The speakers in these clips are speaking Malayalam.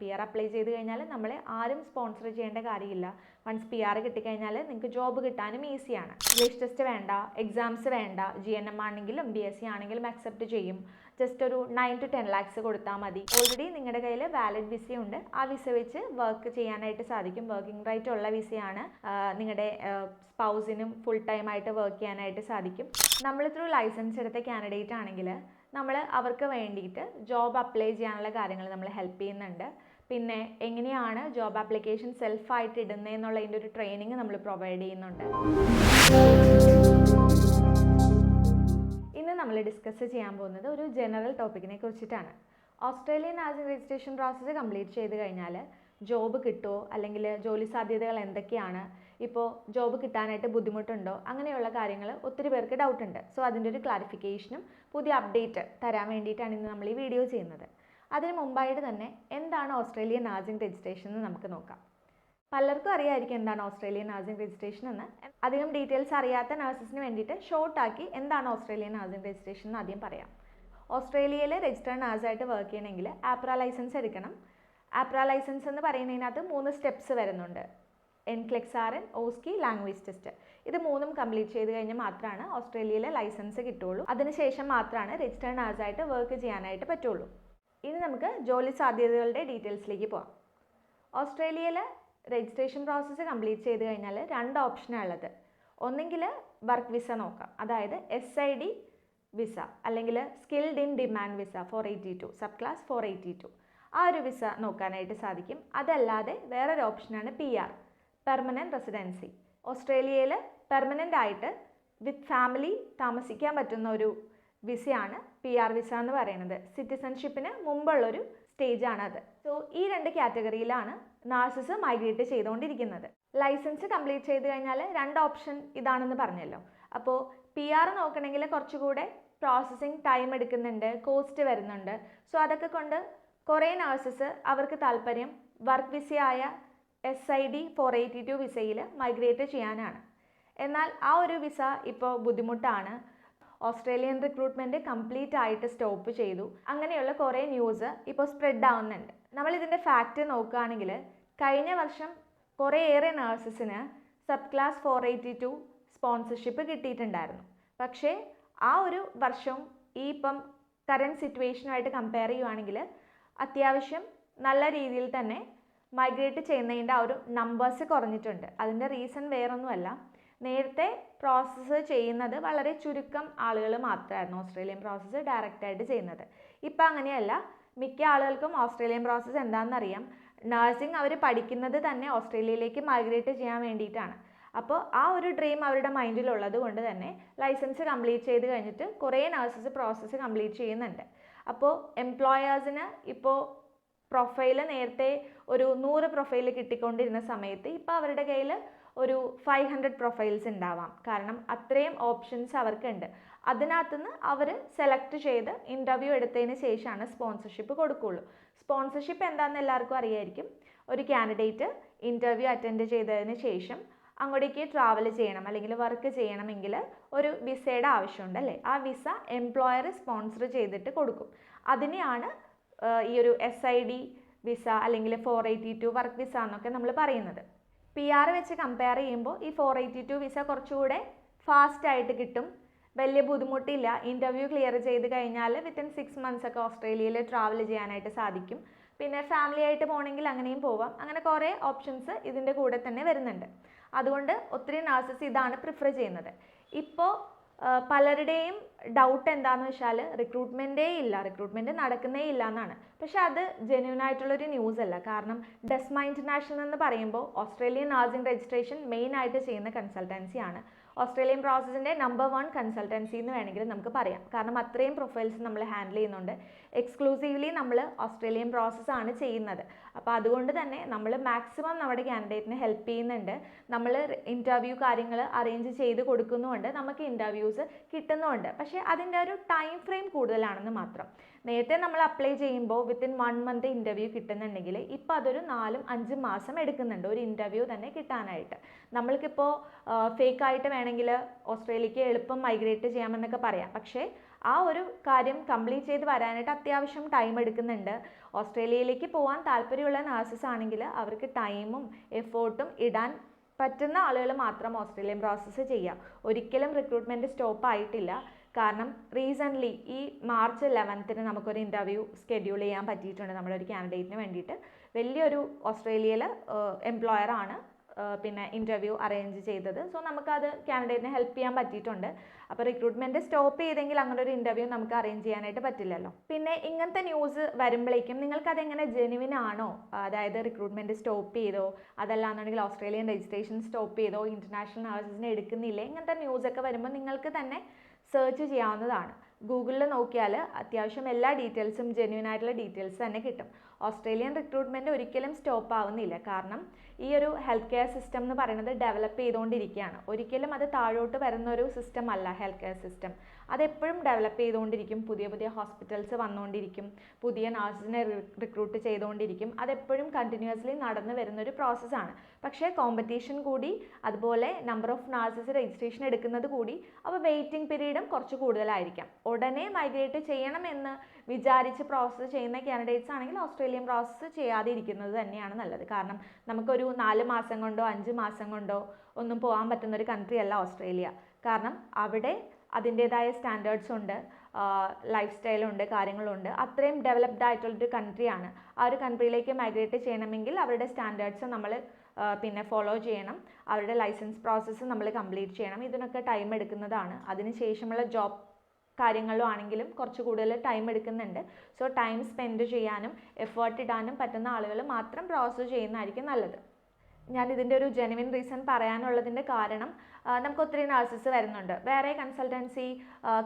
PR അപ്ലൈ ചെയ്ത് കഴിഞ്ഞാൽ നമ്മളെ ആരും സ്പോൺസർ ചെയ്യേണ്ട കാര്യമില്ല. വൺസ് PR കിട്ടിക്കഴിഞ്ഞാൽ നിങ്ങൾക്ക് ജോബ് കിട്ടാനും ഈസിയാണ്. ഇംഗ്ലീഷ് ടെസ്റ്റ് വേണ്ട, എക്സാംസ് വേണ്ട. GNM ആണെങ്കിലും BSc ആണെങ്കിലും അക്സെപ്റ്റ് ചെയ്യും. ജസ്റ്റ് ഒരു 9 to 10 lakhs കൊടുത്താൽ മതി. ഓൾറെഡി നിങ്ങളുടെ കയ്യിൽ വാലിഡ് വിസയുണ്ട്. ആ വിസ വെച്ച് വർക്ക് ചെയ്യാനായിട്ട് സാധിക്കും. വർക്കിംഗ് റൈറ്റ് ഉള്ള വിസയാണ്. നിങ്ങളുടെ സ്പൗസിനും ഫുൾ ടൈം ആയിട്ട് വർക്ക് ചെയ്യാനായിട്ട് സാധിക്കും. നമ്മൾ ത്രൂ ലൈസൻസ് എടുത്ത കാൻഡിഡേറ്റ് ആണെങ്കിൽ നമ്മൾ അവർക്ക് വേണ്ടിയിട്ട് ജോബ് അപ്ലൈ ചെയ്യാനുള്ള കാര്യങ്ങൾ നമ്മൾ ഹെൽപ്പ് ചെയ്യുന്നുണ്ട്. പിന്നെ എങ്ങനെയാണ് ജോബ് ആപ്ലിക്കേഷൻ സെൽഫായിട്ട് ഇടുന്നതെന്നുള്ളതിൻ്റെ ഒരു ട്രെയിനിങ് നമ്മൾ പ്രൊവൈഡ് ചെയ്യുന്നുണ്ട്. ഇന്ന് നമ്മൾ ഡിസ്കസ് ചെയ്യാൻ പോകുന്നത് ഒരു ജനറൽ ടോപ്പിക്കിനെ കുറിച്ചിട്ടാണ്. ഓസ്ട്രേലിയൻ നാസിംഗ് രജിസ്ട്രേഷൻ പ്രോസസ്സ് കംപ്ലീറ്റ് ചെയ്ത് കഴിഞ്ഞാൽ ജോബ് കിട്ടുമോ, അല്ലെങ്കിൽ ജോലി സാധ്യതകൾ എന്തൊക്കെയാണ്, ഇപ്പോൾ ജോബ് കിട്ടാനായിട്ട് ബുദ്ധിമുട്ടുണ്ടോ, അങ്ങനെയുള്ള കാര്യങ്ങൾ ഒത്തിരി പേർക്ക് ഡൗട്ട് ഉണ്ട്. സോ അതിൻ്റെ ഒരു ക്ലാരിഫിക്കേഷനും പുതിയ അപ്ഡേറ്റ് തരാൻ വേണ്ടിയിട്ടാണ് ഇന്ന് നമ്മൾ ഈ വീഡിയോ ചെയ്യുന്നത്. അതിന് മുമ്പായിട്ട് തന്നെ എന്താണ് ഓസ്ട്രേലിയൻ നാസിംഗ് രജിസ്ട്രേഷൻ എന്ന് നമുക്ക് നോക്കാം. പലർക്കും അറിയാമായിരിക്കും എന്താണ് ഓസ്ട്രേലിയൻ നാസിംഗ് രജിസ്ട്രേഷൻ എന്ന്. അധികം ഡീറ്റെയിൽസ് അറിയാത്ത നഴ്സസിന് വേണ്ടിയിട്ട് ഷോർട്ടാക്കി എന്താണ് ഓസ്ട്രേലിയൻ നാസിംഗ് രജിസ്ട്രേഷൻ എന്ന് ആദ്യം പറയാം. ഓസ്ട്രേലിയയിൽ രജിസ്റ്റേർഡ് നഴ്സായിട്ട് വർക്ക് ചെയ്യണമെങ്കിൽ ആപ്ര ലൈസൻസ് എടുക്കണം. ആപ്ര ലൈസൻസ് എന്ന് പറയുന്നതിനകത്ത് 3 സ്റ്റെപ്സ് വരുന്നുണ്ട്. NCLEX-RN, OSCE, language test. ഇത് 3ഉം കംപ്ലീറ്റ് ചെയ്ത് കഴിഞ്ഞാൽ മാത്രമാണ് ഓസ്ട്രേലിയയിലെ ലൈസൻസ് കിട്ടുള്ളൂ. അതിനുശേഷം മാത്രമാണ് രജിസ്റ്റേർഡ് നഴ്സായിട്ട് വർക്ക് ചെയ്യാനായിട്ട് പറ്റുള്ളൂ. ഇനി നമുക്ക് ജോലി സാധ്യതകളുടെ ഡീറ്റെയിൽസിലേക്ക് പോകാം. ഓസ്ട്രേലിയയിൽ രജിസ്ട്രേഷൻ പ്രോസസ്സ് കംപ്ലീറ്റ് ചെയ്ത് കഴിഞ്ഞാൽ 2 ഓപ്ഷനാണ് ഉള്ളത്. ഒന്നെങ്കിൽ വർക്ക് വിസ നോക്കാം, അതായത് SID വിസ അല്ലെങ്കിൽ skilled in demand visa 482, sub class 482. ആ ഒരു വിസ നോക്കാനായിട്ട് സാധിക്കും. അതല്ലാതെ വേറൊരു ഓപ്ഷനാണ് PR, പെർമനൻറ്റ് റെസിഡൻസി. ഓസ്ട്രേലിയയിൽ പെർമനൻ്റ് ആയിട്ട് വിത്ത് ഫാമിലി താമസിക്കാൻ പറ്റുന്ന ഒരു വിസയാണ് PR വിസ എന്ന് പറയുന്നത്. സിറ്റിസൺഷിപ്പിന് മുമ്പുള്ളൊരു സ്റ്റേജാണ് അത്. സോ ഈ 2 കാറ്റഗറിയിലാണ് നഴ്സസ് മൈഗ്രേറ്റ് ചെയ്തുകൊണ്ടിരിക്കുന്നത്. ലൈസൻസ് കംപ്ലീറ്റ് ചെയ്ത് കഴിഞ്ഞാൽ 2 ഓപ്ഷൻ ഇതാണെന്ന് പറഞ്ഞല്ലോ. അപ്പോൾ PR നോക്കണമെങ്കിൽ കുറച്ചുകൂടെ പ്രോസസ്സിങ് ടൈം എടുക്കുന്നുണ്ട്, കോസ്റ്റ് വരുന്നുണ്ട്. സോ അതൊക്കെ കൊണ്ട് കുറേ നഴ്സസ് അവർക്ക് താല്പര്യം വർക്ക് വിസയായ SID 482 വിസയിൽ മൈഗ്രേറ്റ് ചെയ്യാനാണ്. എന്നാൽ ആ ഒരു വിസ ഇപ്പോൾ ബുദ്ധിമുട്ടാണ്. ഓസ്ട്രേലിയൻ റിക്രൂട്ട്മെൻറ്റ് കംപ്ലീറ്റ് ആയിട്ട് സ്റ്റോപ്പ് ചെയ്തു. അങ്ങനെയുള്ള കുറേ ന്യൂസ് ഇപ്പോൾ സ്പ്രെഡ് ആവുന്നുണ്ട്. നമ്മളിതിൻ്റെ ഫാക്റ്റ് നോക്കുകയാണെങ്കിൽ കഴിഞ്ഞ വർഷം കുറേയേറെ നഴ്സസിന് സബ് ക്ലാസ് 482 സ്പോൺസർഷിപ്പ് കിട്ടിയിട്ടുണ്ടായിരുന്നു. പക്ഷേ ആ ഒരു വർഷം ഈ ഇപ്പം കറൻറ്റ് സിറ്റുവേഷനുമായിട്ട് കമ്പയർ ചെയ്യുവാണെങ്കിൽ അത്യാവശ്യം നല്ല രീതിയിൽ തന്നെ മൈഗ്രേറ്റ് ചെയ്യുന്നതിൻ്റെ ആ ഒരു നമ്പേഴ്സ് കുറഞ്ഞിട്ടുണ്ട്. അതിൻ്റെ റീസൺ വേറൊന്നുമല്ല, നേരത്തെ പ്രോസസ്സ് ചെയ്യുന്നത് വളരെ ചുരുക്കം ആളുകൾ മാത്രമായിരുന്നു ഓസ്ട്രേലിയൻ പ്രോസസ്സ് ഡയറക്റ്റായിട്ട് ചെയ്യുന്നത്. ഇപ്പം അങ്ങനെയല്ല, മിക്ക ആളുകൾക്കും ഓസ്ട്രേലിയൻ പ്രോസസ്സ് എന്താണെന്നറിയാം. നഴ്സിംഗ് അവർ പഠിക്കുന്നത് തന്നെ ഓസ്ട്രേലിയയിലേക്ക് മൈഗ്രേറ്റ് ചെയ്യാൻ വേണ്ടിയിട്ടാണ്. അപ്പോൾ ആ ഒരു ഡ്രീം അവരുടെ മൈൻഡിലുള്ളത് കൊണ്ട് തന്നെ ലൈസൻസ് കംപ്ലീറ്റ് ചെയ്ത് കഴിഞ്ഞിട്ട് കുറേ നഴ്സസ് പ്രോസസ്സ് കംപ്ലീറ്റ് ചെയ്യുന്നുണ്ട്. അപ്പോൾ എംപ്ലോയേഴ്സിന് ഇപ്പോൾ പ്രൊഫൈൽ നേരത്തെ ഒരു 100 പ്രൊഫൈൽ കിട്ടിക്കൊണ്ടിരുന്ന സമയത്ത് ഇപ്പോൾ അവരുടെ കയ്യിൽ ഒരു 500 പ്രൊഫൈൽസ് ഉണ്ടാവാം. കാരണം അത്രയും ഓപ്ഷൻസ് അവർക്കുണ്ട്. അതിനകത്തുനിന്ന് അവർ സെലക്ട് ചെയ്ത് ഇൻ്റർവ്യൂ എടുത്തതിന് ശേഷമാണ് സ്പോൺസർഷിപ്പ് കൊടുക്കുകയുള്ളൂ. സ്പോൺസർഷിപ്പ് എന്താണെന്ന് എല്ലാവർക്കും അറിയായിരിക്കും. ഒരു കാൻഡിഡേറ്റ് ഇൻ്റർവ്യൂ അറ്റൻഡ് ചെയ്തതിന് ശേഷം അങ്ങോട്ടേക്ക് ട്രാവൽ ചെയ്യണം അല്ലെങ്കിൽ വർക്ക് ചെയ്യണമെങ്കിൽ ഒരു വിസയുടെ ആവശ്യമുണ്ട് അല്ലേ. ആ വിസ എംപ്ലോയർ സ്പോൺസർ ചെയ്തിട്ട് കൊടുക്കും. അതിനെയാണ് ഈ ഒരു SID വിസ അല്ലെങ്കിൽ 482 വർക്ക് വിസ എന്നൊക്കെ നമ്മൾ പറയുന്നത്. PR വെച്ച് കമ്പയർ ചെയ്യുമ്പോൾ ഈ 482 വിസ കുറച്ചുകൂടെ ഫാസ്റ്റ് ആയിട്ട് കിട്ടും. വലിയ ബുദ്ധിമുട്ടില്ല. ഇൻ്റർവ്യൂ ക്ലിയർ ചെയ്ത് കഴിഞ്ഞാൽ വിത്തിൻ 6 months ഒക്കെ ഓസ്ട്രേലിയയിൽ ട്രാവൽ ചെയ്യാനായിട്ട് സാധിക്കും. പിന്നെ ഫാമിലി ആയിട്ട് പോകണമെങ്കിൽ അങ്ങനെയും പോവാം. അങ്ങനെ കുറേ ഓപ്ഷൻസ് ഇതിൻ്റെ കൂടെ തന്നെ വരുന്നുണ്ട്. അതുകൊണ്ട് ഒത്തിരി നഴ്സസ് ഇതാണ് പ്രിഫർ ചെയ്യുന്നത്. ഇപ്പോൾ പലരുടെയും ഡൗട്ട് എന്താണെന്ന് വെച്ചാൽ റിക്രൂട്ട്മെൻറ്റ് നടക്കുന്നേ ഇല്ല എന്നാണ്. പക്ഷെ അത് ജെന്യൂൻ ആയിട്ടുള്ളൊരു ന്യൂസ് അല്ല. കാരണം ഡെസ്മ ഇൻ്റർനാഷണൽ എന്ന് പറയുമ്പോൾ ഓസ്ട്രേലിയൻ നഴ്സിംഗ് രജിസ്ട്രേഷൻ മെയിൻ ആയിട്ട് ചെയ്യുന്ന കൺസൾട്ടൻസിയാണ്. ഓസ്ട്രേലിയൻ പ്രോസസ്സിൻ്റെ നമ്പർ 1 കൺസൾട്ടൻസി എന്ന് വേണമെങ്കിൽ നമുക്ക് പറയാം. കാരണം അത്രയും പ്രൊഫൈൽസ് നമ്മൾ ഹാൻഡിൽ ചെയ്യുന്നുണ്ട്. എക്സ്ക്ലൂസീവ്ലി നമ്മൾ ഓസ്ട്രേലിയൻ പ്രോസസ്സാണ് ചെയ്യുന്നത്. അപ്പോൾ അതുകൊണ്ട് തന്നെ നമ്മൾ മാക്സിമം നമ്മുടെ കാൻഡിഡേറ്റിനെ ഹെൽപ്പ് ചെയ്യുന്നുണ്ട്. നമ്മൾ ഇൻ്റർവ്യൂ കാര്യങ്ങൾ അറേഞ്ച് ചെയ്ത് കൊടുക്കുന്നുമുണ്ട്, നമുക്ക് ഇൻ്റർവ്യൂസ് കിട്ടുന്നുമുണ്ട്. പക്ഷേ അതിൻ്റെ ഒരു ടൈം ഫ്രെയിം കൂടുതലാണെന്ന് മാത്രം. നേരത്തെ നമ്മൾ അപ്ലൈ ചെയ്യുമ്പോൾ വിത്തിൻ 1 month ഇൻ്റർവ്യൂ കിട്ടുന്നുണ്ടെങ്കിൽ ഇപ്പോൾ അതൊരു 4-5 മാസം എടുക്കുന്നുണ്ട് ഒരു ഇൻ്റർവ്യൂ തന്നെ കിട്ടാനായിട്ട്. നമ്മൾക്കിപ്പോൾ ഫേക്കായിട്ട് വേണമെങ്കിൽ ഓസ്ട്രേലിയക്ക് എളുപ്പം മൈഗ്രേറ്റ് ചെയ്യാമെന്നൊക്കെ പറയാം. പക്ഷേ ആ ഒരു കാര്യം കംപ്ലീറ്റ് ചെയ്ത് വരാനായിട്ട് അത്യാവശ്യം ടൈം എടുക്കുന്നുണ്ട്. ഓസ്ട്രേലിയയിലേക്ക് പോകാൻ താല്പര്യമുള്ള നഴ്സസ് ആണെങ്കിൽ അവർക്ക് ടൈമും എഫേർട്ടും ഇടാൻ പറ്റുന്ന ആളുകൾ മാത്രം ഓസ്ട്രേലിയൻ പ്രോസസ്സ് ചെയ്യുക. ഒരിക്കലും റിക്രൂട്ട്മെൻറ്റ് സ്റ്റോപ്പ് ആയിട്ടില്ല. കാരണം റീസെൻ്റ്ലി ഈ മാർച്ച് 11 നമുക്കൊരു ഇൻ്റർവ്യൂ സ്കെഡ്യൂൾ ചെയ്യാൻ പറ്റിയിട്ടുണ്ട് നമ്മുടെ ഒരു കാൻഡിഡേറ്റിന് വേണ്ടിയിട്ട്. വലിയൊരു ഓസ്ട്രേലിയയിലെ എംപ്ലോയറാണ് പിന്നെ ഇൻ്റർവ്യൂ അറേഞ്ച് ചെയ്തത്. സോ നമുക്കത് കാൻഡിഡേറ്റിനെ ഹെൽപ്പ് ചെയ്യാൻ പറ്റിയിട്ടുണ്ട്. അപ്പോൾ റിക്രൂട്ട്മെൻറ്റ് സ്റ്റോപ്പ് ചെയ്തെങ്കിൽ അങ്ങനെ ഒരു ഇൻ്റർവ്യൂ നമുക്ക് അറേഞ്ച് ചെയ്യാനായിട്ട് പറ്റില്ലല്ലോ. പിന്നെ ഇങ്ങനത്തെ ന്യൂസ് വരുമ്പോഴേക്കും നിങ്ങൾക്കതെങ്ങനെ ജെനുവിൻ ആണോ, അതായത് റിക്രൂട്ട്മെൻറ്റ് സ്റ്റോപ്പ് ചെയ്തോ, അതല്ലാന്നുണ്ടെങ്കിൽ ഓസ്ട്രേലിയൻ രജിസ്ട്രേഷൻ സ്റ്റോപ്പ് ചെയ്തോ, ഇൻ്റർനാഷണൽ നഴ്സസിനെ എടുക്കുന്നില്ലേ, ഇങ്ങനത്തെ ന്യൂസൊക്കെ വരുമ്പോൾ നിങ്ങൾക്ക് തന്നെ സെർച്ച് ചെയ്യാവുന്നതാണ്. ഗൂഗിളിൽ നോക്കിയാൽ അത്യാവശ്യം എല്ലാ ഡീറ്റെയിൽസും ജെന്യൂൻ ആയിട്ടുള്ള ഡീറ്റെയിൽസ് തന്നെ കിട്ടും. ഓസ്ട്രേലിയൻ റിക്രൂട്ട്മെൻറ്റ് ഒരിക്കലും സ്റ്റോപ്പ് ആവുന്നില്ല. കാരണം ഈ ഒരു ഹെൽത്ത് കെയർ സിസ്റ്റം എന്ന് പറയുന്നത് ഡെവലപ്പ് ചെയ്തുകൊണ്ടിരിക്കുകയാണ്. ഒരിക്കലും അത് താഴോട്ട് വരുന്ന ഒരു സിസ്റ്റം അല്ല ഹെൽത്ത് കെയർ സിസ്റ്റം. അതെപ്പോഴും ഡെവലപ്പ് ചെയ്തുകൊണ്ടിരിക്കും. പുതിയ പുതിയ ഹോസ്പിറ്റൽസ് വന്നുകൊണ്ടിരിക്കും, പുതിയ നഴ്സിനെ റിക്രൂട്ട് ചെയ്തുകൊണ്ടിരിക്കും. അതെപ്പോഴും കണ്ടിന്യൂസ്ലി നടന്നു വരുന്നൊരു പ്രോസസ്സാണ്. പക്ഷേ കോമ്പറ്റീഷൻ കൂടി, അതുപോലെ നമ്പർ ഓഫ് നഴ്സസ് രജിസ്ട്രേഷൻ എടുക്കുന്നത് കൂടി, അപ്പോൾ വെയിറ്റിംഗ് പീരീഡും കുറച്ച് കൂടുതലായിരിക്കാം. ഉടനെ മൈഗ്രേറ്റ് ചെയ്യണമെന്ന് വിചാരിച്ച് പ്രോസസ്സ് ചെയ്യുന്ന കാൻഡിഡേറ്റ്സ് ആണെങ്കിൽ ഓസ്ട്രേലിയൻ പ്രോസസ്സ് ചെയ്യാതെ ഇരിക്കുന്നത് തന്നെയാണ് നല്ലത്. കാരണം നമുക്കൊരു 4 മാസം കൊണ്ടോ 5 മാസം കൊണ്ടോ ഒന്നും പോകാൻ പറ്റുന്ന ഒരു കൺട്രി അല്ല ഓസ്ട്രേലിയ. കാരണം അവിടെ അതിൻ്റേതായ സ്റ്റാൻഡേർഡ്സ് ഉണ്ട്, ലൈഫ് സ്റ്റൈലുണ്ട്, കാര്യങ്ങളുണ്ട്. അത്രയും ഡെവലപ്ഡ് ആയിട്ടുള്ളൊരു കൺട്രിയാണ്. ആ ഒരു കൺട്രിയിലേക്ക് മൈഗ്രേറ്റ് ചെയ്യണമെങ്കിൽ അവരുടെ സ്റ്റാൻഡേർഡ്സ് നമ്മൾ പിന്നെ ഫോളോ ചെയ്യണം. അവരുടെ ലൈസൻസ് പ്രോസസ്സ് നമ്മൾ കംപ്ലീറ്റ് ചെയ്യണം. ഇതിനൊക്കെ ടൈം എടുക്കുന്നതാണ്. അതിനുശേഷമുള്ള ജോബ് കാര്യങ്ങളിലും ആണെങ്കിലും കുറച്ച് കൂടുതൽ ടൈം എടുക്കുന്നുണ്ട്. സോ ടൈം സ്പെൻഡ് ചെയ്യാനും എഫേർട്ട് ഇടാനും പറ്റുന്ന ആളുകൾ മാത്രം പ്രോസസ്സ് ചെയ്യുന്നതായിരിക്കും നല്ലത്. ഞാൻ ഇതിൻ്റെ ഒരു ജെനുവിൻ റീസൺ പറയാനുള്ളതിൻ്റെ കാരണം നമുക്ക് ഒത്തിരി നഴ്സസ് വരുന്നുണ്ട്. വേറെ കൺസൾട്ടൻസി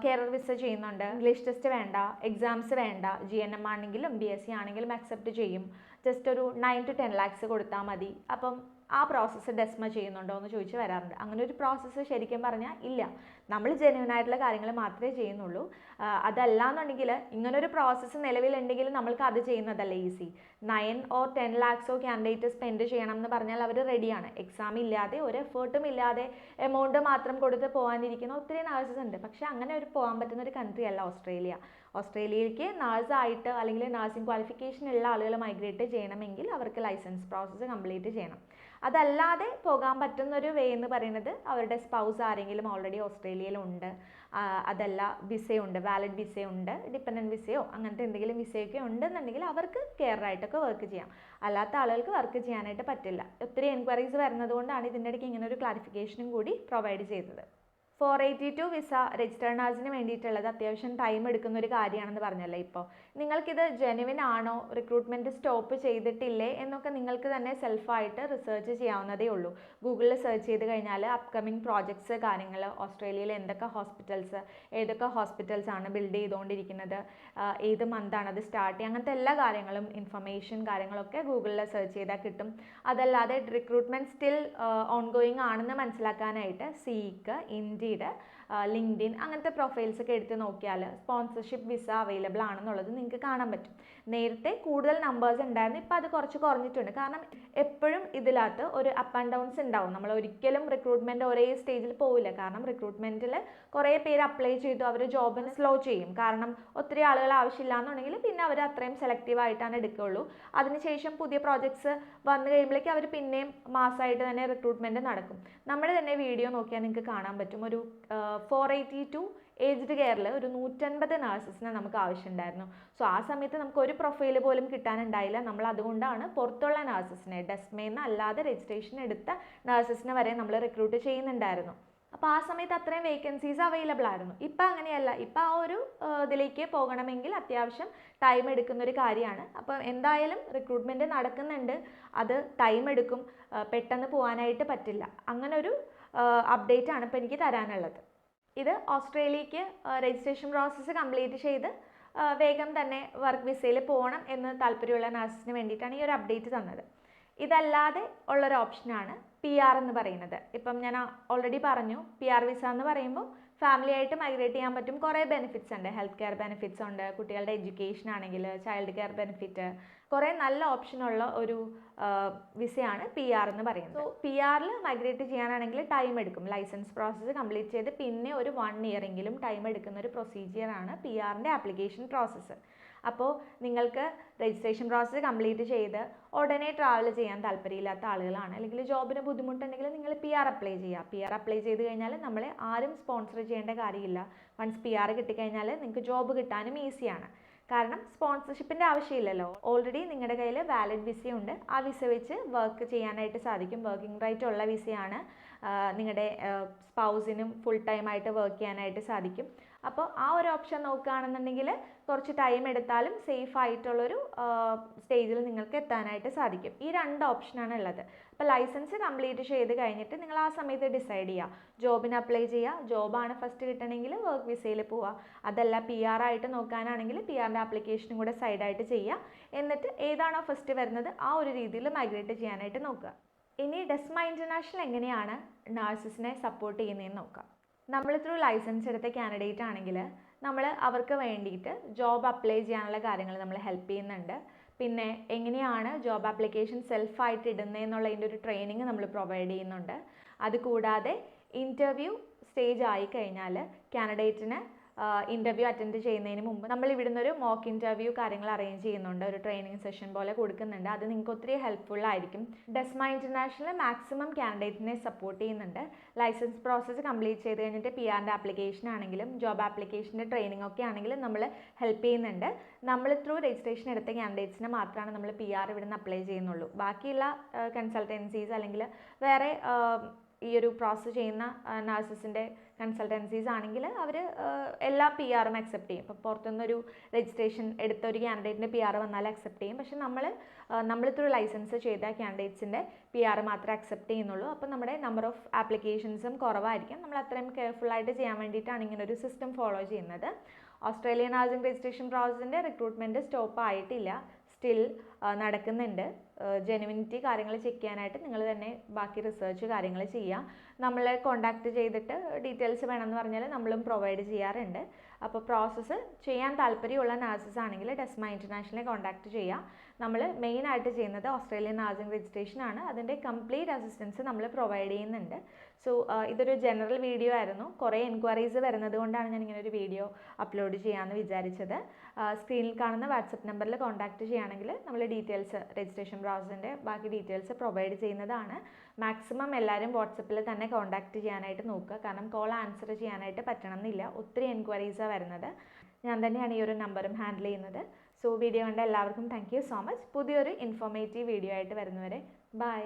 കെയർ വിസ ചെയ്യുന്നുണ്ട്. ഇംഗ്ലീഷ് ടെസ്റ്റ് വേണ്ട, എക്സാംസ് വേണ്ട, GNM ആണെങ്കിലും BSc ആണെങ്കിലും അക്സെപ്റ്റ് ചെയ്യും. ജസ്റ്റ് ഒരു 9 to 10 lakhs കൊടുത്താൽ മതി. അപ്പം ആ പ്രോസസ്സ് ഡെസ്മ ചെയ്യുന്നുണ്ടോ എന്ന് ചോദിച്ച് വരാറുണ്ട്. അങ്ങനെ ഒരു പ്രോസസ്സ് ശരിക്കും പറഞ്ഞാൽ ഇല്ല. നമ്മൾ ജെന്യൂൻ ആയിട്ടുള്ള കാര്യങ്ങൾ മാത്രമേ ചെയ്യുന്നുള്ളൂ. അതല്ലാന്നുണ്ടെങ്കിൽ ഇങ്ങനൊരു പ്രോസസ്സ് നിലവിലുണ്ടെങ്കിൽ നമ്മൾക്ക് അത് ചെയ്യുന്നതല്ല easy. 9 or 10 lakhs candidate spend ചെയ്യണം എന്ന് പറഞ്ഞാൽ അവർ റെഡിയാണ്. എക്സാം ഇല്ലാതെ ഒരു എഫേർട്ടും ഇല്ലാതെ എമൗണ്ട് മാത്രം കൊടുത്ത് പോകാനിരിക്കുന്ന ഒത്തിരി നഴ്സസ് ഉണ്ട്. പക്ഷേ അങ്ങനെ ഒരു പോകാൻ പറ്റുന്ന ഒരു കൺട്രി അല്ല ഓസ്ട്രേലിയ. ഓസ്ട്രേലിയയിലേക്ക് നഴ്സായിട്ട് അല്ലെങ്കിൽ നഴ്സിംഗ് ക്വാളിഫിക്കേഷൻ ഉള്ള ആളുകൾ മൈഗ്രേറ്റ് ചെയ്യണമെങ്കിൽ അവർക്ക് ലൈസൻസ് പ്രോസസ്സ് കംപ്ലീറ്റ് ചെയ്യണം. അതല്ലാതെ പോകാൻ പറ്റുന്നൊരു വേ എന്ന് പറയുന്നത് അവരുടെ സ്പൗസ് ആരെങ്കിലും ഓൾറെഡി ഓസ്ട്രേലിയയിലുണ്ട്, അതല്ല വിസയുണ്ട്, വാലിഡ് വിസയുണ്ട്, ഡിപ്പെൻഡൻറ്റ് വിസയോ അങ്ങനത്തെ എന്തെങ്കിലും വിസയൊക്കെ ഉണ്ടെന്നുണ്ടെങ്കിൽ അവർക്ക് കെയറായിട്ടൊക്കെ വർക്ക് ചെയ്യാം. അല്ലാത്ത ആളുകൾക്ക് വർക്ക് ചെയ്യാനായിട്ട് പറ്റില്ല. ഒത്തിരി എൻക്വയറീസ് വരുന്നത് കൊണ്ടാണ് ഇതിൻ്റെ ഇടയ്ക്ക് ഇങ്ങനെ ഒരു ക്ലാരിഫിക്കേഷനും കൂടി പ്രൊവൈഡ് ചെയ്തത്. 482 വിസ രജിസ്റ്റേർഡ് നഴ്സിന് വേണ്ടിയിട്ടുള്ളത് അത്യാവശ്യം ടൈം എടുക്കുന്ന ഒരു കാര്യമാണെന്ന് പറഞ്ഞല്ലോ. ഇപ്പോൾ നിങ്ങൾക്കിത് ജെനുവിൻ ആണോ, റിക്രൂട്ട്മെൻറ്റ് സ്റ്റോപ്പ് ചെയ്തിട്ടില്ലേ എന്നൊക്കെ നിങ്ങൾക്ക് തന്നെ സെൽഫായിട്ട് റിസർച്ച് ചെയ്യാവുന്നതേ ഉള്ളൂ. ഗൂഗിളിൽ സെർച്ച് ചെയ്ത് കഴിഞ്ഞാൽ അപ്കമിങ് പ്രോജക്ട്സ്, കാര്യങ്ങൾ, ഓസ്ട്രേലിയയിൽ എന്തൊക്കെ ഹോസ്പിറ്റൽസ്, ഏതൊക്കെ ഹോസ്പിറ്റൽസ് ആണ് ബിൽഡ് ചെയ്തുകൊണ്ടിരിക്കുന്നത്, ഏത് മന്താണ് അത് സ്റ്റാർട്ട് ചെയ്യുക, അങ്ങനത്തെ എല്ലാ കാര്യങ്ങളും ഇൻഫർമേഷൻ കാര്യങ്ങളൊക്കെ ഗൂഗിളിൽ സെർച്ച് ചെയ്താൽ കിട്ടും. അതല്ലാതെ റിക്രൂട്ട്മെൻറ്റ് സ്റ്റിൽ ഓൺഗോയിങ് ആണെന്ന് മനസ്സിലാക്കാനായിട്ട് സീക്ക്, ഇൻഡീഡ്, ലിങ്ക്ഡിൻ അങ്ങനത്തെ പ്രൊഫൈൽസ് ഒക്കെ എടുത്ത് നോക്കിയാൽ സ്പോൺസർഷിപ്പ് വിസ അവൈലബിൾ ആണെന്നുള്ളത് നിങ്ങൾക്ക് കാണാൻ പറ്റും. നേരത്തെ കൂടുതൽ നമ്പേഴ്സ് ഉണ്ടായിരുന്നു, ഇപ്പോൾ അത് കുറച്ച് കുറഞ്ഞിട്ടുണ്ട്. കാരണം എപ്പോഴും ഇതിനകത്ത് ഒരു അപ്പ് ആൻഡ് ഡൗൺസ് ഉണ്ടാവും. നമ്മൾ ഒരിക്കലും റിക്രൂട്ട്മെൻറ്റ് ഒരേ സ്റ്റേജിൽ പോവില്ല. കാരണം റിക്രൂട്ട്മെൻറ്റിൽ കുറേ പേര് അപ്ലൈ ചെയ്തു അവർ ജോബിന് സ്ലോ ചെയ്യും. കാരണം ഒത്തിരി ആളുകൾ ആവശ്യമില്ല എന്നുണ്ടെങ്കിൽ പിന്നെ അവർ അത്രയും സെലക്റ്റീവ് ആയിട്ടാണ് എടുക്കുകയുള്ളൂ. അതിനുശേഷം പുതിയ പ്രോജക്ട്സ് വന്നു കഴിയുമ്പോഴേക്കും അവർ പിന്നെയും മാസമായിട്ട് തന്നെ റിക്രൂട്ട്മെൻറ്റ് നടക്കും. നമ്മുടെ തന്നെ വീഡിയോ നോക്കിയാൽ നിങ്ങൾക്ക് കാണാൻ പറ്റും. ഒരു 482 ഏജ്ഡ് കെയറിൽ ഒരു 150 നഴ്സസിനെ നമുക്ക് ആവശ്യമുണ്ടായിരുന്നു. സോ ആ സമയത്ത് നമുക്ക് ഒരു പ്രൊഫൈൽ പോലും കിട്ടാനുണ്ടായില്ല. നമ്മൾ അതുകൊണ്ടാണ് പുറത്തുള്ള നഴ്സസിനെ, ഡെസ്മേന്ന് അല്ലാതെ രജിസ്ട്രേഷൻ എടുത്ത നഴ്സസിനെ വരെ നമ്മൾ റിക്രൂട്ട് ചെയ്യുന്നുണ്ടായിരുന്നു. അപ്പോൾ ആ സമയത്ത് അത്രയും വേക്കൻസീസ് അവൈലബിൾ ആയിരുന്നു. ഇപ്പം അങ്ങനെയല്ല. ഇപ്പം ആ ഒരു ഇതിലേക്ക് പോകണമെങ്കിൽ അത്യാവശ്യം ടൈം എടുക്കുന്നൊരു കാര്യമാണ്. അപ്പോൾ എന്തായാലും റിക്രൂട്ട്മെൻറ്റ് നടക്കുന്നുണ്ട്, അത് ടൈം എടുക്കും, പെട്ടെന്ന് പോകാനായിട്ട് പറ്റില്ല. അങ്ങനെ ഒരു അപ്ഡേറ്റ് ആണ് ഇപ്പോൾ എനിക്ക് തരാനുള്ളത്. ഇത് ഓസ്ട്രേലിയക്ക് രജിസ്ട്രേഷൻ പ്രോസസ്സ് കംപ്ലീറ്റ് ചെയ്ത് വേഗം തന്നെ വർക്ക് വിസയിൽ പോകണം എന്ന് താല്പര്യമുള്ള നഴ്സസിന് വേണ്ടിയിട്ടാണ് ഈ ഒരു അപ്ഡേറ്റ് തന്നത്. ഇതല്ലാതെ ഉള്ളൊരു ഓപ്ഷനാണ് PR എന്ന് പറയുന്നത്. ഇപ്പം ഞാൻ ഓൾറെഡി പറഞ്ഞു, PR വിസ എന്ന് പറയുമ്പോൾ ഫാമിലി ആയിട്ട് മൈഗ്രേറ്റ് ചെയ്യാൻ പറ്റും. കുറേ ബെനിഫിറ്റ്സ് ഉണ്ട്, ഹെൽത്ത് കെയർ ബെനിഫിറ്റ്സ് ഉണ്ട്, കുട്ടികളുടെ എഡ്യൂക്കേഷൻ ആണെങ്കിൽ ചൈൽഡ് കെയർ ബെനിഫിറ്റ്, കുറേ നല്ല ഓപ്ഷനുള്ള ഒരു വിസയാണ് PR എന്ന് പറയുന്നത്. സോ PRൽ മൈഗ്രേറ്റ് ചെയ്യാനാണെങ്കിൽ ടൈം എടുക്കും. ലൈസൻസ് പ്രോസസ്സ് കംപ്ലീറ്റ് ചെയ്ത് പിന്നെ ഒരു 1 ഇയർ എങ്കിലും ടൈം എടുക്കുന്ന ഒരു പ്രൊസീജിയറാണ് PRൻ്റെ ആപ്ലിക്കേഷൻ പ്രോസസ്സ്. അപ്പോൾ നിങ്ങൾക്ക് രജിസ്ട്രേഷൻ പ്രോസസ്സ് കംപ്ലീറ്റ് ചെയ്ത് ഉടനെ ട്രാവൽ ചെയ്യാൻ താല്പര്യമില്ലാത്ത ആളുകളാണ്, അല്ലെങ്കിൽ ജോബിന് ബുദ്ധിമുട്ടുണ്ടെങ്കിൽ നിങ്ങൾ PR അപ്ലൈ ചെയ്യുക. PR അപ്ലൈ ചെയ്ത് കഴിഞ്ഞാൽ നമ്മളെ ആരും സ്പോൺസർ ചെയ്യേണ്ട കാര്യമില്ല. വൺസ് PR കിട്ടിക്കഴിഞ്ഞാൽ നിങ്ങൾക്ക് ജോബ് കിട്ടാനും ഈസിയാണ്. കാരണം സ്പോൺസർഷിപ്പിൻ്റെ ആവശ്യമില്ലല്ലോ. ഓൾറെഡി നിങ്ങളുടെ കയ്യിൽ വാലിഡ് വിസയുണ്ട്. ആ വിസ വെച്ച് വർക്ക് ചെയ്യാനായിട്ട് സാധിക്കും. വർക്കിംഗ് റൈറ്റ് ഉള്ള വിസയാണ്. നിങ്ങളുടെ സ്പൗസിനും ഫുൾ ടൈം ആയിട്ട് വർക്ക് ചെയ്യാനായിട്ട് സാധിക്കും. അപ്പോൾ ആ ഒരു ഓപ്ഷൻ നോക്കുകയാണെന്നുണ്ടെങ്കിൽ കുറച്ച് ടൈം എടുത്താലും സേഫ് ആയിട്ടുള്ളൊരു സ്റ്റേജിൽ നിങ്ങൾക്ക് എത്താനായിട്ട് സാധിക്കും. ഈ 2 ഓപ്ഷനാണ് ഉള്ളത്. അപ്പോൾ ലൈസൻസ് കംപ്ലീറ്റ് ചെയ്ത് കഴിഞ്ഞിട്ട് നിങ്ങൾ ആ സമയത്ത് ഡിസൈഡ് ചെയ്യുക, ജോബിന് അപ്ലൈ ചെയ്യുക. ജോബാണ് ഫസ്റ്റ് കിട്ടണമെങ്കിൽ വർക്ക് വിസയിൽ പോവുക. അതല്ല PR ആയിട്ട് നോക്കാനാണെങ്കിൽ PRൻ്റെ ആപ്ലിക്കേഷനും കൂടെ സൈഡായിട്ട് ചെയ്യുക. എന്നിട്ട് ഏതാണോ ഫസ്റ്റ് വരുന്നത് ആ ഒരു രീതിയിൽ മൈഗ്രേറ്റ് ചെയ്യാനായിട്ട് നോക്കുക. ഇനി ഡെസ്മ ഇൻ്റർനാഷണൽ എങ്ങനെയാണ് നഴ്സസിനെ സപ്പോർട്ട് ചെയ്യുന്നതെന്ന് നോക്കാം. നമ്മൾ ത്രൂ ലൈസൻസ് എടുത്ത കാൻഡിഡേറ്റ് ആണെങ്കിൽ നമ്മൾ അവർക്ക് വേണ്ടിയിട്ട് ജോബ് അപ്ലൈ ചെയ്യാനുള്ള കാര്യങ്ങൾ നമ്മൾ ഹെൽപ്പ് ചെയ്യുന്നുണ്ട്. പിന്നെ എങ്ങനെയാണ് ജോബ് ആപ്ലിക്കേഷൻ സെൽഫായിട്ട് ഇടുന്നതെന്നുള്ളതിൻ്റെ ഒരു ട്രെയിനിങ് നമ്മൾ പ്രൊവൈഡ് ചെയ്യുന്നുണ്ട്. അതുകൂടാതെ ഇൻ്റർവ്യൂ സ്റ്റേജ് ആയി കഴിഞ്ഞാൽ കാൻഡിഡേറ്റിന് ഇൻ്റർവ്യൂ അറ്റൻഡ് ചെയ്യുന്നതിന് മുമ്പ് നമ്മൾ ഇവിടുന്ന് ഒരു മോക്ക് ഇൻ്റർവ്യൂ കാര്യങ്ങൾ അറേഞ്ച് ചെയ്യുന്നുണ്ട്. ഒരു ട്രെയിനിങ് സെഷൻ പോലെ കൊടുക്കുന്നുണ്ട്. അത് നിങ്ങൾക്ക് ഒത്തിരി ഹെൽപ്ഫുൾ ആയിരിക്കും. ഡെസ്മ ഇൻ്റർനാഷണൽ മാക്സിമം കാൻഡിഡേറ്റിനെ സപ്പോർട്ട് ചെയ്യുന്നുണ്ട്. ലൈസൻസ് പ്രോസസ്സ് കംപ്ലീറ്റ് ചെയ്ത് കഴിഞ്ഞിട്ട് PRൻ്റെ ആപ്ലിക്കേഷൻ ആണെങ്കിലും ജോബ് ആപ്ലിക്കേഷൻ്റെ ട്രെയിനിങ് ഒക്കെ ആണെങ്കിലും നമ്മൾ ഹെൽപ്പ് ചെയ്യുന്നുണ്ട്. നമ്മൾ ത്രൂ രജിസ്ട്രേഷൻ എടുത്ത കാൻഡിഡേറ്റ്സിന് മാത്രമാണ് നമ്മൾ PR ഇവിടുന്ന് അപ്ലൈ ചെയ്യുന്നുള്ളൂ. ബാക്കിയുള്ള കൺസൾട്ടൻസീസ് അല്ലെങ്കിൽ വേറെ ഈ ഒരു പ്രോസസ്സ് ചെയ്യുന്ന നഴ്സസിൻ്റെ കൺസൾട്ടൻസീസ് ആണെങ്കിൽ അവർ എല്ലാ PRും അക്സെപ്റ്റ് ചെയ്യും. ഇപ്പോൾ പുറത്തുനിന്നൊരു രജിസ്ട്രേഷൻ എടുത്ത ഒരു ക്യാൻഡിഡേറ്റിൻ്റെ PR വന്നാൽ അക്സെപ്റ്റ് ചെയ്യും. പക്ഷേ നമ്മൾ ത്രൂ ലൈസൻസ് ചെയ്ത ക്യാൻഡിഡേറ്റ്സിൻ്റെ PR മാത്രമേ അക്സെപ്റ്റ് ചെയ്യുന്നുള്ളൂ. അപ്പോൾ നമ്മുടെ നമ്പർ ഓഫ് ആപ്ലിക്കേഷൻസും കുറവായിരിക്കും. നമ്മൾ അത്രയും കെയർഫുള്ളായിട്ട് ചെയ്യാൻ വേണ്ടിയിട്ടാണ് ഇങ്ങനെ ഒരു സിസ്റ്റം ഫോളോ ചെയ്യുന്നത്. ഓസ്ട്രേലിയൻ നഴ്സിംഗ് രജിസ്ട്രേഷൻ പ്രോസസ്സിൻ്റെ റിക്രൂട്ട്മെൻറ്റ് സ്റ്റോപ്പ് ആയിട്ടില്ല, സ്റ്റിൽ നടക്കുന്നുണ്ട്. ജെനുവിനിറ്റി കാര്യങ്ങൾ ചെക്ക് ചെയ്യാനായിട്ട് നിങ്ങൾ തന്നെ ബാക്കി റിസർച്ച് കാര്യങ്ങൾ ചെയ്യുക. നമ്മളെ കോൺടാക്റ്റ് ചെയ്തിട്ട് ഡീറ്റെയിൽസ് വേണമെന്ന് പറഞ്ഞാൽ നമ്മളും പ്രൊവൈഡ് ചെയ്യാറുണ്ട്. അപ്പോൾ പ്രോസസ്സ് ചെയ്യാൻ താല്പര്യമുള്ള നഴ്സസ് ആണെങ്കിൽ ഡെസ്മ ഇൻ്റർനാഷണലിനെ കോൺടാക്റ്റ് ചെയ്യുക. നമ്മൾ മെയിനായിട്ട് ചെയ്യുന്നത് ഓസ്ട്രേലിയൻ നഴ്സിംഗ് രജിസ്ട്രേഷൻ ആണ്. അതിൻ്റെ കംപ്ലീറ്റ് അസിസ്റ്റൻസ് നമ്മൾ പ്രൊവൈഡ് ചെയ്യുന്നുണ്ട്. സോ ഇതൊരു ജനറൽ വീഡിയോ ആയിരുന്നു. കുറേ എൻക്വയറീസ് വരുന്നത് കൊണ്ടാണ് ഞാൻ ഇങ്ങനെ ഒരു വീഡിയോ അപ്ലോഡ് ചെയ്യാമെന്ന് വിചാരിച്ചത്. സ്ക്രീനിൽ കാണുന്ന വാട്സപ്പ് നമ്പറിൽ കോൺടാക്റ്റ് ചെയ്യുകയാണെങ്കിൽ നമ്മൾ ഡീറ്റെയിൽസ് രജിസ്ട്രേഷൻ പ്രോസസ്സിൻ്റെ ബാക്കി ഡീറ്റെയിൽസ് പ്രൊവൈഡ് ചെയ്യുന്നതാണ്. മാക്സിമം എല്ലാവരും വാട്സപ്പിൽ തന്നെ കോൺടാക്റ്റ് ചെയ്യാനായിട്ട് നോക്കുക. കാരണം കോൾ ആൻസർ ചെയ്യാനായിട്ട് പറ്റണമെന്നില്ല, ഒത്തിരി എൻക്വയറീസാണ് വരുന്നത്. ഞാൻ തന്നെയാണ് ഈ ഒരു നമ്പറും ഹാൻഡിൽ ചെയ്യുന്നത്. സോ വീഡിയോ കണ്ട എല്ലാവർക്കും താങ്ക് യു സോ മച്ച്. പുതിയൊരു ഇൻഫോർമേറ്റീവ് വീഡിയോ ആയിട്ട് വരുന്നവരെ ബൈ.